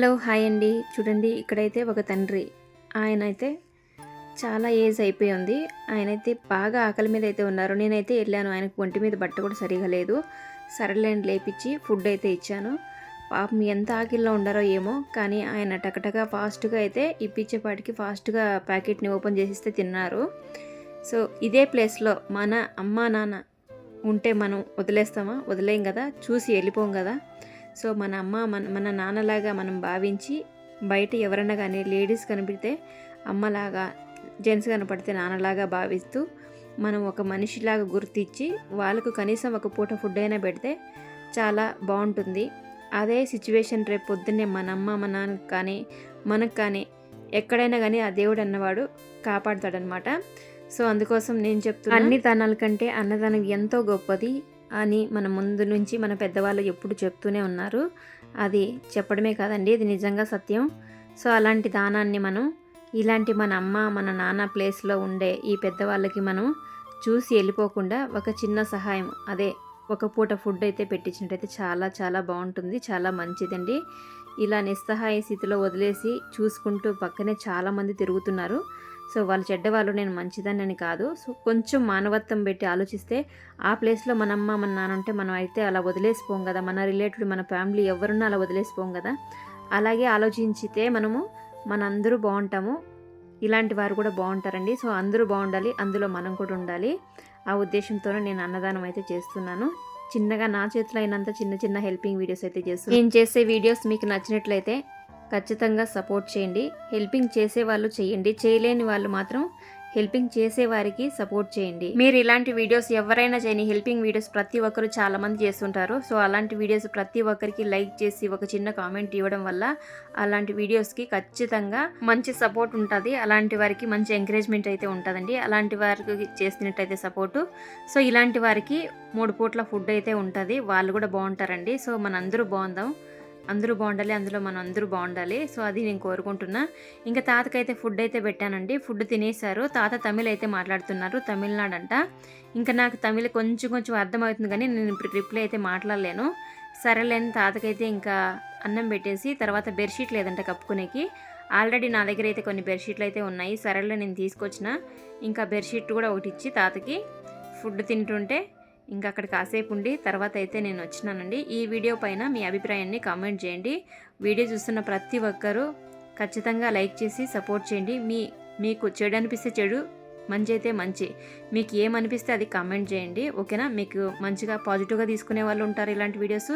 Hello hi అండి. చూడండి ఇక్కడైతే ఒక తండ్రి ఆయనైతే చాలా ఏజ్ అయిపోయి ఉంది. ఆయనైతే బాగా ఆకలి మీద అయితే ఉన్నారు. నేనైతే వెళ్ళాను, ఆయనకు ఒంటి మీద బట్ట కూడా సరిగా లేదు. సరేలేండి లేపించి ఫుడ్ అయితే ఇచ్చాను. పాపం ఎంత ఆకలిలో ఉండారో ఏమో, కానీ ఆయన టకటగా ఫాస్ట్గా అయితే ఇప్పించేపాటికి ఫాస్ట్గా ప్యాకెట్ని ఓపెన్ చేసిస్తే తిన్నారు. సో ఇదే ప్లేస్లో మన అమ్మా నాన్న ఉంటే మనం వదిలేస్తామా? వదిలేం కదా, చూసి వెళ్ళిపోం కదా. సో మన అమ్మ మన నాన్నలాగా మనం భావించి బయట ఎవరైనా కానీ లేడీస్ కనిపిస్తే అమ్మలాగా, జెంట్స్ కనపడితే నాన్నలాగా భావిస్తూ మనం ఒక మనిషిలాగా గుర్తించి వాళ్ళకు కనీసం ఒక పూట ఫుడ్ అయినా పెడితే చాలా బాగుంటుంది. అదే సిచ్యువేషన్ రేపు పొద్దున్నే మన అమ్మ మన నాన్నకు కానీ మనకు కానీ ఎక్కడైనా కానీ ఆ దేవుడు అన్నవాడు కాపాడుతాడనమాట. సో అందుకోసం నేను చెప్తున్నా, అన్ని దానాల కంటే అన్నదానం ఎంతో గొప్పది అని మన ముందు నుంచి మన పెద్దవాళ్ళు ఎప్పుడు చెప్తూనే ఉన్నారు. అది చెప్పడమే కాదండి, ఇది నిజంగా సత్యం. సో అలాంటి దానాన్ని మనం ఇలాంటి మన అమ్మ మన నాన్న ప్లేస్లో ఉండే ఈ పెద్దవాళ్ళకి మనం చూసి వెళ్ళిపోకుండా ఒక చిన్న సహాయం, అదే ఒక పూట ఫుడ్ అయితే పెట్టించినట్టయితే చాలా చాలా బాగుంటుంది, చాలా మంచిదండి. ఇలా నిస్సహాయ స్థితిలో వదిలేసి చూసుకుంటూ పక్కనే చాలామంది తిరుగుతున్నారు. సో వాళ్ళు చెడ్డవాళ్ళు, నేను మంచిదాన్ని కాదు. సో కొంచెం మానవత్వం పెట్టి ఆలోచిస్తే ఆ ప్లేస్లో మన అమ్మ మన నాన్న ఉంటే మనం అయితే అలా వదిలేసిపోం కదా. మన రిలేటివ్ మన ఫ్యామిలీ ఎవరున్నా అలా వదిలేసిపోం కదా. అలాగే ఆలోచించితే మనము మనందరూ బాగుంటాము, ఇలాంటి వారు కూడా బాగుంటారండి. సో అందరూ బాగుండాలి, అందులో మనం కూడా ఉండాలి. ఆ ఉద్దేశంతోనే నేను అన్నదానం అయితే చేస్తున్నాను. చిన్నగా నా చేతిలో అయినంత చిన్న చిన్న హెల్పింగ్ వీడియోస్ అయితే చేస్తున్నాను. నేను చేసే వీడియోస్ మీకు నచ్చినట్లయితే ఖచ్చితంగా సపోర్ట్ చేయండి. హెల్పింగ్ చేసే వాళ్ళు చేయండి, చేయలేని వాళ్ళు మాత్రం హెల్పింగ్ చేసే వారికి సపోర్ట్ చేయండి. మీరు ఇలాంటి వీడియోస్ ఎవరైనా చేయని, హెల్పింగ్ వీడియోస్ ప్రతి ఒక్కరు చాలామంది చేస్తుంటారు. సో అలాంటి వీడియోస్ ప్రతి ఒక్కరికి లైక్ చేసి ఒక చిన్న కామెంట్ ఇవ్వడం వల్ల అలాంటి వీడియోస్కి ఖచ్చితంగా మంచి సపోర్ట్ ఉంటుంది. అలాంటి వారికి మంచి ఎంకరేజ్మెంట్ అయితే ఉంటుందండి. అలాంటి వారికి చేసినట్టయితే సపోర్టు. సో ఇలాంటి వారికి 3 పూట్ల ఫుడ్ అయితే ఉంటుంది, వాళ్ళు కూడా బాగుంటారండి. సో మనందరూ బాగుందాం, అందరూ బాగుండాలి, అందులో మనం అందరూ బాగుండాలి. సో అది నేను కోరుకుంటున్నా. ఇంకా తాతకైతే ఫుడ్ అయితే పెట్టానండి. ఫుడ్ తినేశారు. తాత తమిళ్ అయితే మాట్లాడుతున్నారు, తమిళనాడు అంట. ఇంకా నాకు తమిళ్ కొంచెం కొంచెం అర్థమవుతుంది, కానీ నేను ఇప్పుడు రిప్లై అయితే మాట్లాడలేను. సరేలేని తాతకైతే ఇంకా అన్నం పెట్టేసి తర్వాత బెడ్షీట్ లేదంట కప్పుకునేకి. ఆల్రెడీ నా దగ్గర అయితే కొన్ని బెడ్షీట్లు అయితే ఉన్నాయి. సరేలే నేను తీసుకొచ్చిన, ఇంకా బెడ్షీట్ కూడా ఒకటి ఇచ్చి తాతకి ఫుడ్ తింటుంటే ఇంకా అక్కడ కాసేపు ఉండి తర్వాత అయితే నేను వచ్చినానండి. ఈ వీడియో పైన మీ అభిప్రాయాన్ని కామెంట్ చేయండి. వీడియో చూస్తున్న ప్రతి ఒక్కరూ ఖచ్చితంగా లైక్ చేసి సపోర్ట్ చేయండి. మీకు చెడు అనిపిస్తే చెడు, మంచి అయితే మంచి, మీకు ఏమనిపిస్తే అది కామెంట్ చేయండి, ఓకేనా. మీకు మంచిగా పాజిటివ్గా తీసుకునే వాళ్ళు ఉంటారు, ఇలాంటి వీడియోస్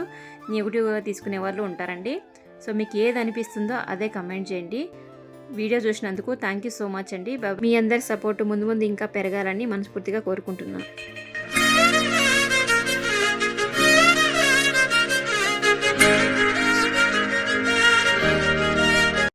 నెగిటివ్గా తీసుకునే వాళ్ళు ఉంటారండి. సో మీకు ఏది అనిపిస్తుందో అదే కామెంట్ చేయండి. వీడియో చూసినందుకు థ్యాంక్ యూ సో మచ్ అండి. మీ అందరి సపోర్ట్ ముందు ముందు ఇంకా పెరగాలని మనస్ఫూర్తిగా కోరుకుంటున్నాను.